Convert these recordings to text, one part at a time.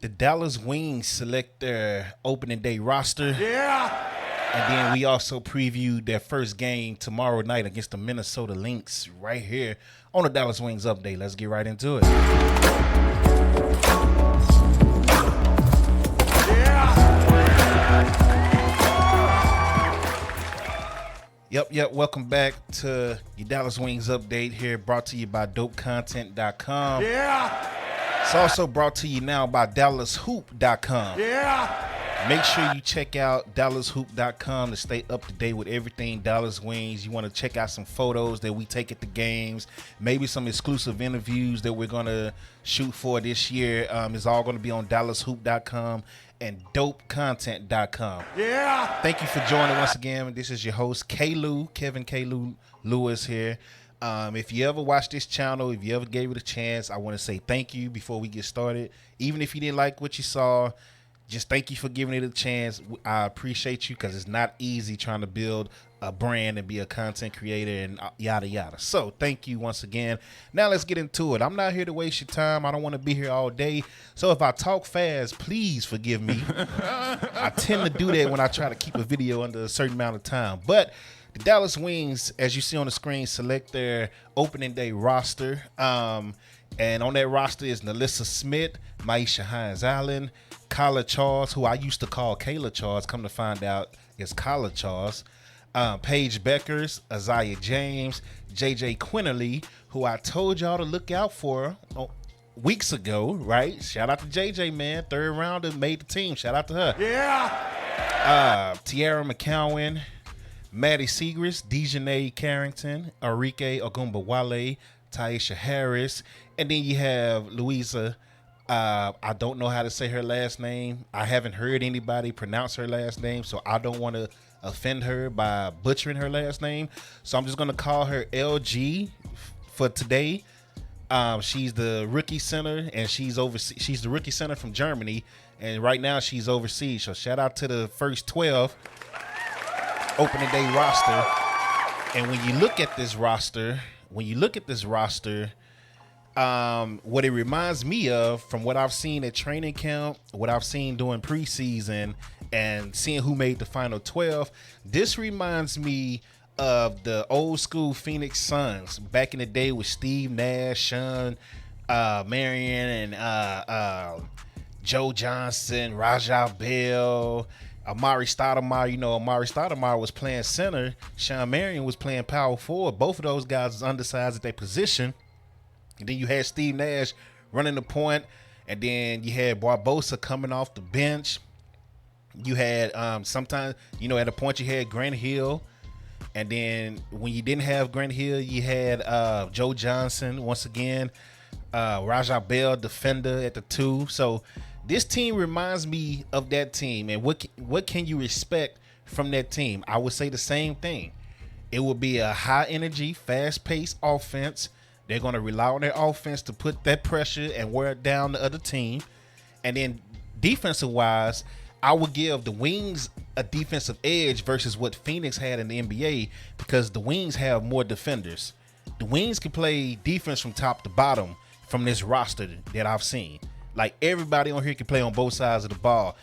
The Dallas Wings select their opening day roster. Yeah! And then we also previewed their first game tomorrow night against the Minnesota Lynx right here on the Dallas Wings Update. Let's get right into it. Yep. Welcome back to your Dallas Wings Update here, brought to you by DopeContent.com. Yeah! It's also brought to you now by DallasHoop.com. Yeah! Make sure you check out DallasHoop.com to stay up to date with everything Dallas Wings. You want to check out some photos that we take at the games, maybe some exclusive interviews that we're going to shoot for this year. It's all going to be on DallasHoop.com and DopeContent.com. Yeah! Thank you for joining once again. This is your host, Kevin Lewis here. If you ever watch this channel, if you ever gave it a chance, I want to say thank you before we get started. Even if you didn't like what you saw, just thank you for giving it a chance. I appreciate you because it's not easy trying to build a brand and be a content creator and yada yada. So thank you once again. Now let's get into it. I'm not here to waste your time. I don't want to be here all day. So if I talk fast, please forgive me. I tend to do that when I try to keep a video under a certain amount of time. But the Dallas Wings, as you see on the screen, select their opening day roster. And on that roster is NaLyssa Smith, Myisha Hines-Allen, Kaila Charles, who I used to call Kaila Charles, come to find out is Kaila Charles, Paige Bueckers, Aziaha James, Quinerly, who I told y'all to look out for weeks ago, right? Shout out to JJ, man. Third rounder, made the team. Shout out to her. Yeah! Teaira McCowan, Maddy Siegrist, DiJonai Carrington, Arike Ogunbowale, Tyasha Harris, and then you have Luisa. I don't know how to say her last name. I haven't heard anybody pronounce her last name, so I don't want to offend her by butchering her last name. So I'm just going to call her LG for today. She's the rookie center, and she's the rookie center from Germany, and right now she's overseas. So shout out to the first 12 opening day roster. And when you look at this roster, what it reminds me of from what I've seen at training camp, what I've seen during preseason, and seeing who made the final 12, this reminds me of the old school Phoenix Suns back in the day with Steve Nash, Sean Marion, and Joe Johnson, Rajah Bell, Amari Stoudemire. You know, Amari Stoudemire was playing center. Sean Marion was playing power forward. Both of those guys was undersized at their position. And then you had Steve Nash running the point, and then you had Barbosa coming off the bench. You had sometimes, at a point you had Grant Hill, and then when you didn't have Grant Hill, you had Joe Johnson once again, Rajah Bell defender at the 2. So this team reminds me of that team, and what can you expect from that team? I would say the same thing. It will be a high energy, fast paced offense. They're going to rely on their offense to put that pressure and wear it down the other team. And then defensive-wise, I would give the Wings a defensive edge versus what Phoenix had in the NBA because the Wings have more defenders. The Wings can play defense from top to bottom from this roster that I've seen. Like, everybody on here can play on both sides of the ball.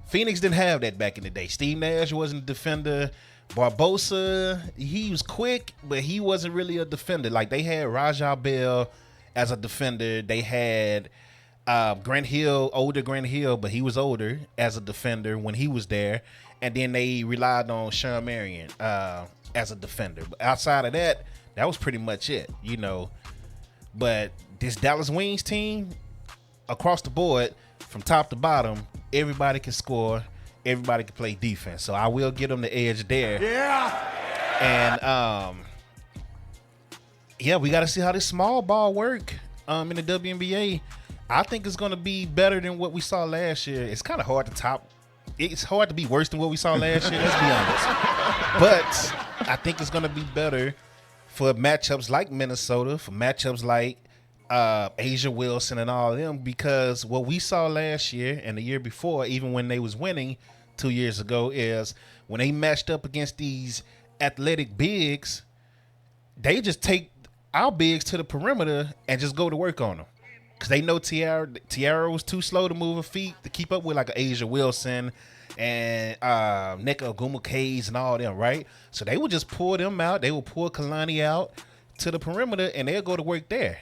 Phoenix didn't have that back in the day. Steve Nash wasn't a defender. Barbosa, he was quick, but he wasn't really a defender. Like, they had Rajah Bell as a defender. They had Grant Hill, older Grant Hill, but he was older as a defender when he was there. And then they relied on Sean Marion as a defender. But outside of that, that was pretty much it, But this Dallas Wings team, across the board, from top to bottom, everybody can score. Everybody can play defense. So I will give them the edge there. Yeah. And, we got to see how this small ball work in the WNBA. I think it's going to be better than what we saw last year. It's kind of hard to top. It's hard to be worse than what we saw last year, let's be honest. But I think it's going to be better for matchups like Minnesota, for matchups like A'ja Wilson and all of them, because what we saw last year and the year before, even when they was winning 2 years ago, is when they matched up against these athletic bigs, they just take our bigs to the perimeter and just go to work on them. because they know Teaira was too slow to move her feet to keep up with like A'ja Wilson and Arike Ogunbowale and all them, right? So they would just pull them out. They would pull Kalani out to the perimeter, and they'll go to work there.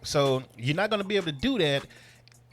So you're not going to be able to do that,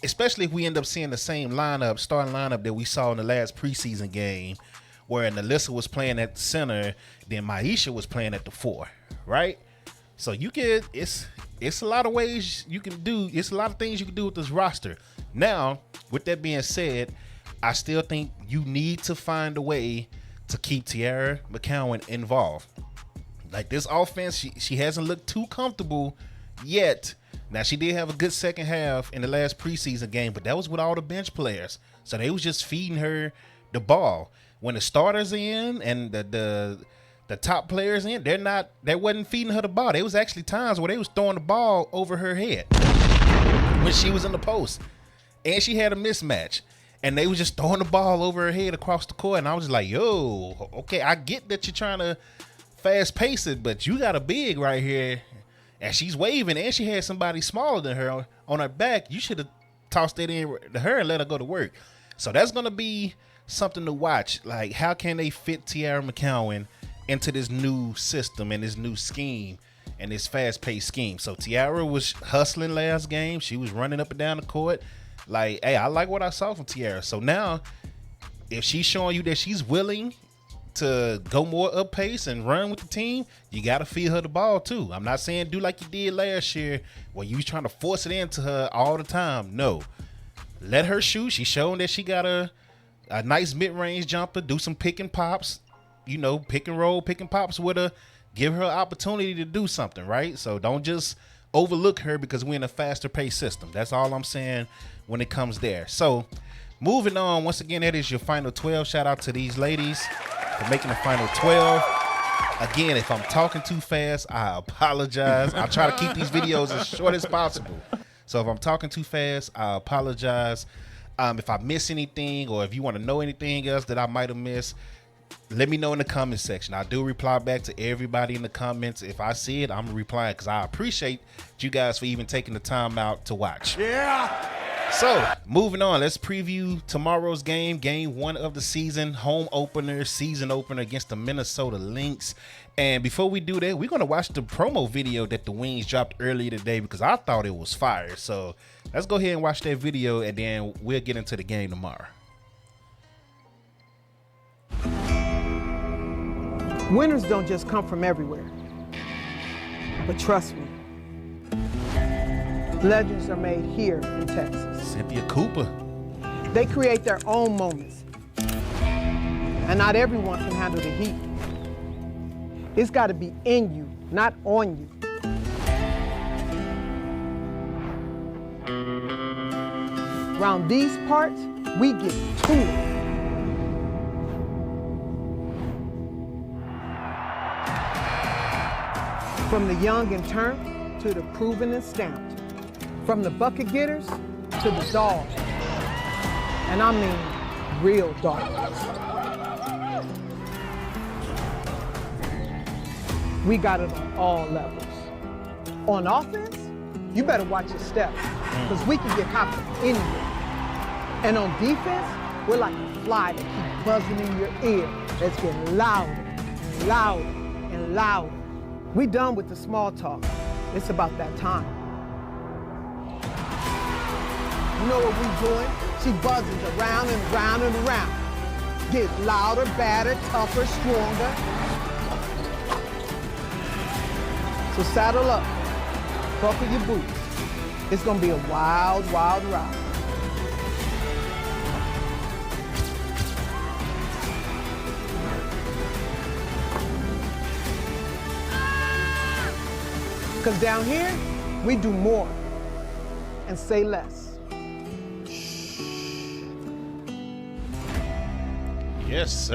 especially if we end up seeing the same starting lineup that we saw in the last preseason game, where NaLyssa was playing at the center, then Myisha was playing at the 4, right? So it's a lot of ways you can do. It's a lot of things you can do with this roster. Now, with that being said, I still think you need to find a way to keep Teaira McCowan involved. Like this offense, she hasn't looked too comfortable yet. Now, she did have a good second half in the last preseason game, but that was with all the bench players. So they was just feeding her the ball. When the starters in and the top players in, they wasn't feeding her the ball. There was actually times where they was throwing the ball over her head when she was in the post. And she had a mismatch. And they was just throwing the ball over her head across the court. And I was like, yo, okay, I get that you're trying to fast pace it, but you got a big right here. And she's waving, and she had somebody smaller than her on her back. You should have tossed it in to her and let her go to work. So that's going to be something to watch. Like, how can they fit Teaira McCowan into this new system and this new scheme and this fast-paced scheme? So Teaira was hustling last game. She was running up and down the court. Like, hey, I like what I saw from Teaira. So now, if she's showing you that she's willing to go more up pace and run with the team, you got to feed her the ball too. I'm not saying do like you did last year where you was trying to force it into her all the time. No. Let her shoot. She's showing that she got a nice mid-range jumper. Do some pick and pops. You know, pick and roll, pick and pops with her. Give her an opportunity to do something, right? So don't just overlook her because we're in a faster pace system. That's all I'm saying when it comes there. So moving on, once again, that is your final 12. Shout out to these ladies for making the final 12. Again, if I'm talking too fast, I apologize. I'll try to keep these videos as short as possible. So if I'm talking too fast, I apologize. If I miss anything or if you want to know anything else that I might have missed, let me know in the comment section. I do reply back to everybody in the comments. If I see it, I'm replying because I appreciate you guys for even taking the time out to watch. Yeah. So, moving on, let's preview tomorrow's game, game 1 of the season, home opener, season opener against the Minnesota Lynx. And before we do that, we're going to watch the promo video that the Wings dropped earlier today because I thought it was fire. So, let's go ahead and watch that video, and then we'll get into the game tomorrow. Winners don't just come from everywhere, but trust me, legends are made here in Texas. Cynthia Cooper. They create their own moments, and not everyone can handle the heat. It's got to be in you, not on you. Around these parts, we get to it. From the young and turned to the proven and stamped. From the bucket getters to the dogs. And I mean real dogs. We got it on all levels. On offense, you better watch your steps, because we can get confident anywhere. And on defense, we're like a fly that keeps buzzing in your ear that's getting louder and louder and louder. We done with the small talk. It's about that time. You know what we doing? She buzzes around and around and around. Get louder, badder, tougher, stronger. So saddle up, buckle your boots. It's gonna be a wild, wild ride. Because down here, we do more and say less. Yes, sir.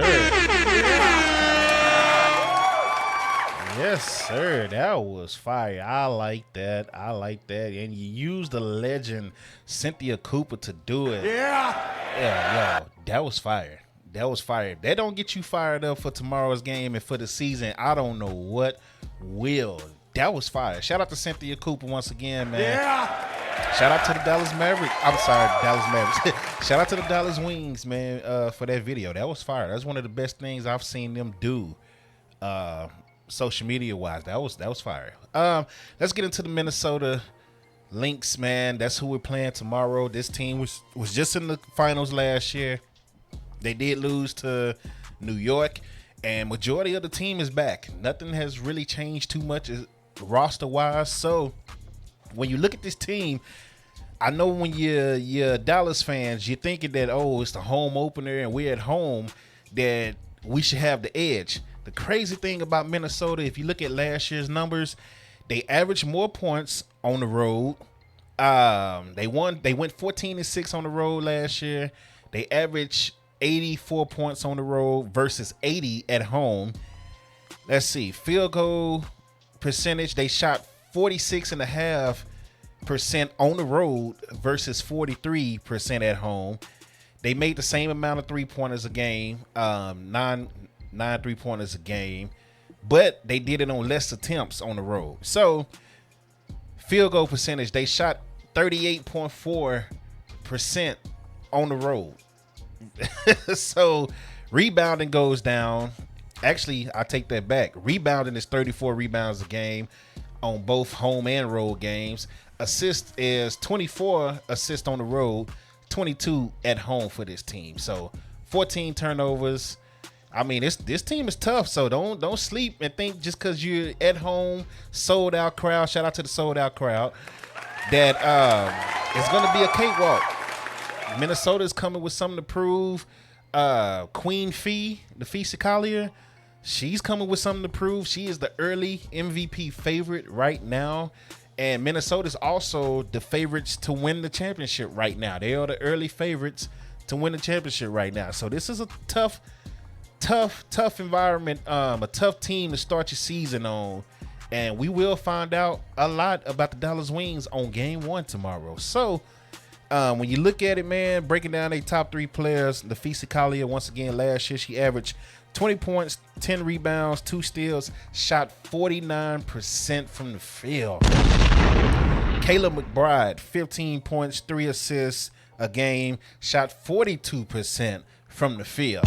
Yes, sir. That was fire. I like that. I like that. And you used the legend Cynthia Cooper to do it. Yeah, yo, that was fire. That was fire. If that don't get you fired up for tomorrow's game and for the season, I don't know what will. That was fire. Shout out to Cynthia Cooper once again, man. Shout out to the Dallas Mavericks. I'm sorry, Dallas Mavericks. Shout out to the Dallas Wings, man, for that video. That was fire. That's one of the best things I've seen them do, social media wise. That was fire. Let's get into the Minnesota Lynx, man. That's who we're playing tomorrow. This team was just in the finals last year. They did lose to New York, and majority of the team is back. Nothing has really changed too much roster wise. So when you look at this team, I know when you're Dallas fans, you're thinking that, oh, it's the home opener and we're at home, that we should have the edge. The crazy thing about Minnesota, if you look at last year's numbers, they averaged more points on the road. They went 14-6 on the road last year. They averaged 84 points on the road versus 80 at home. Let's see, field goal percentage, they shot 46.5% on the road versus 43% at home. They made the same amount of 3-pointers a game, nine 3-pointers a game, but they did it on less attempts on the road. So field goal percentage, they shot 38.4% on the road. So rebounding goes down. Actually, I take that back. Rebounding is 34 rebounds a game on both home and road games. Assist is 24 assists on the road, 22 at home for this team. So 14 turnovers. I mean, this team is tough, so don't sleep and think just because you're at home, sold out crowd, shout out to the sold out crowd, that it's going to be a cakewalk. Minnesota is coming with something to prove. Queen Fee, the Feisty Collier, she's coming with something to prove. She is the early MVP favorite right now. And Minnesota is also the favorites to win the championship right now. They are the early favorites to win the championship right now. So this is a tough environment, a tough team to start your season on. And we will find out a lot about the Dallas Wings on game 1 tomorrow. So when you look at it, man, breaking down their top 3 players, the Feisty Collier, once again, last year she averaged 20 points, 10 rebounds, 2 steals, shot 49% from the field. Kaila McBride, 15 points, 3 assists a game, shot 42% from the field.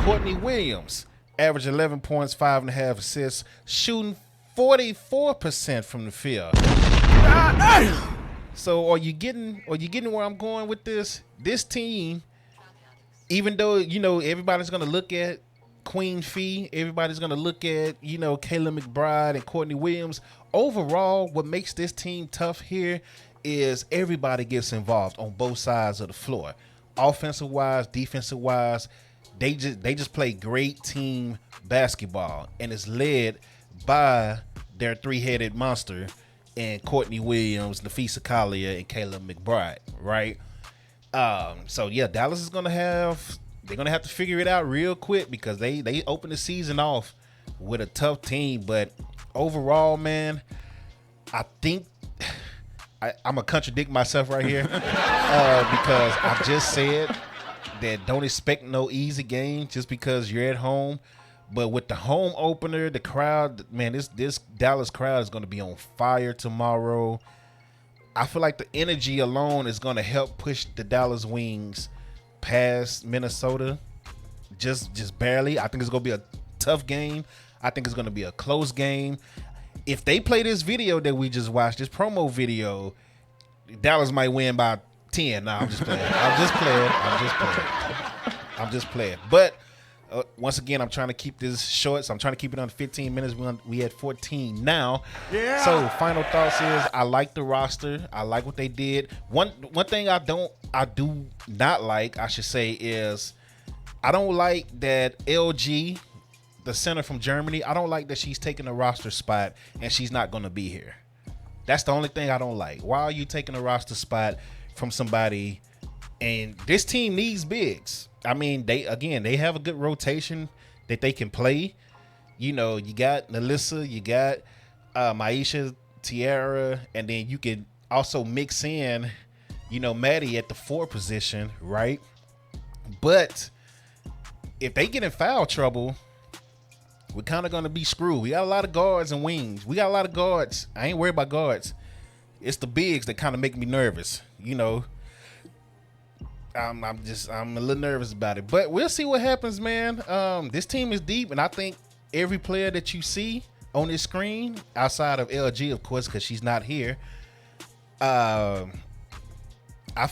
Courtney Williams, averaged 11 points, 5.5 assists, shooting 44% from the field. So are you getting where I'm going with this? This team, even though, everybody's going to look at Queen Fee, everybody's going to look at, Kaila McBride and Courtney Williams, overall, what makes this team tough here is everybody gets involved on both sides of the floor. Offensive-wise, defensive-wise, they just play great team basketball, and it's led by their 3-headed monster and Courtney Williams, Feisty Collier, and Kaila McBride, right? So yeah, Dallas is they're gonna have to figure it out real quick because they open the season off with a tough team. But overall, man, I think I'm gonna contradict myself right here because I just said that don't expect no easy game just because you're at home. But with the home opener, the crowd, man, this Dallas crowd is going to be on fire tomorrow. I feel like the energy alone is going to help push the Dallas Wings past Minnesota, just barely. I think it's going to be a tough game. I think it's going to be a close game. If they play this video that we just watched, this promo video, Dallas might win by 10. No, I'm just playing. But once again, I'm trying to keep this short, so I'm trying to keep it under 15 minutes. We at 14 now. Yeah. So final thoughts is I like the roster. I like what they did. One thing I do not like, I should say, is I don't like that LG, the center from Germany, I don't like that she's taking a roster spot and she's not going to be here. That's the only thing I don't like. Why are you taking a roster spot from somebody? And this team needs bigs. I mean, they have a good rotation that they can play. You got NaLyssa, you got Myisha, Teaira, and then you can also mix in, Maddy at the 4 position, right? But if they get in foul trouble, we're kind of going to be screwed. We got a lot of guards and wings. We got a lot of guards. I ain't worried about guards. it's the bigs that kind of make me nervous. You know, I'm a little nervous about it, but we'll see what happens, man. This team is deep, and I think every player that you see on this screen, outside of LG, of course, because she's not here, I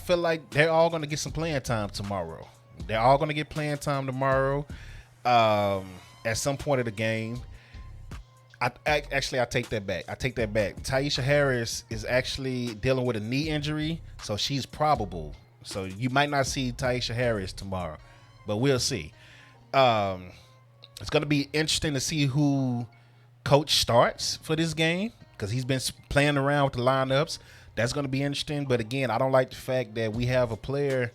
feel like they're all going to get some playing time tomorrow. They're all going to get playing time tomorrow at some point of the game. I take that back. Tyasha Harris is actually dealing with a knee injury, so she's probable. So you might not see Tyasha Harris tomorrow, but we'll see. It's going to be interesting to see who coach starts for this game because he's been playing around with the lineups. That's going to be interesting. But again, I don't like the fact that we have a player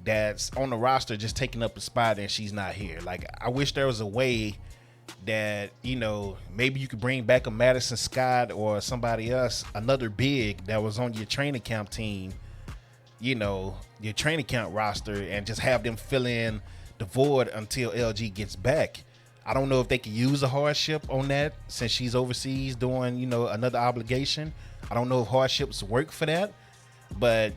that's on the roster just taking up a spot and she's not here. Like, I wish there was a way that, you know, maybe you could bring back a Madison Scott or somebody else, another big that was on your training camp team, you know, your training camp roster, and just have them fill in the void until LG gets back. I don't know if they can use a hardship on that since she's overseas doing, you know, another obligation. I don't know if hardships work for that, but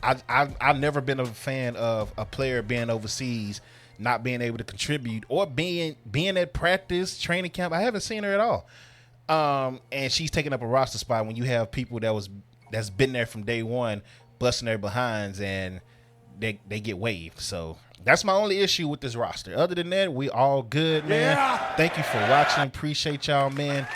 I've never been a fan of a player being overseas, not being able to contribute, or being at practice, training camp. I haven't seen her at all. And she's taking up a roster spot when you have people that's been there from day one, busting their behinds, and they get waived. So that's my only issue with this roster. Other than that, we all good, man. Yeah. Thank you for watching. Appreciate y'all, man.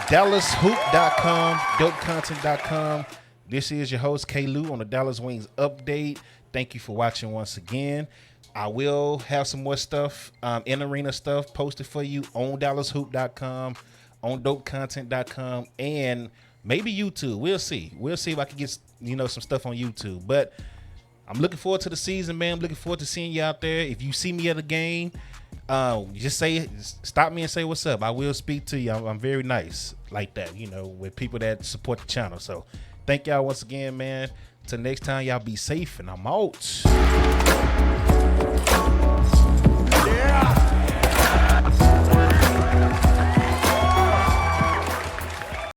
DallasHoop.com, DopeContent.com. This is your host, K-Lou, on the Dallas Wings Update. Thank you for watching once again. I will have some more stuff, in-arena stuff posted for you on DallasHoop.com, on DopeContent.com, and maybe YouTube. We'll see. We'll see if I can get, you know, some stuff on YouTube. But I'm looking forward to the season, man. I'm looking forward to seeing you out there. If you see me at a game, just stop me and say what's up. I will speak to you. I'm very nice like that, you know, with people that support the channel. So thank y'all once again, man. Till next time, y'all be safe, and I'm out.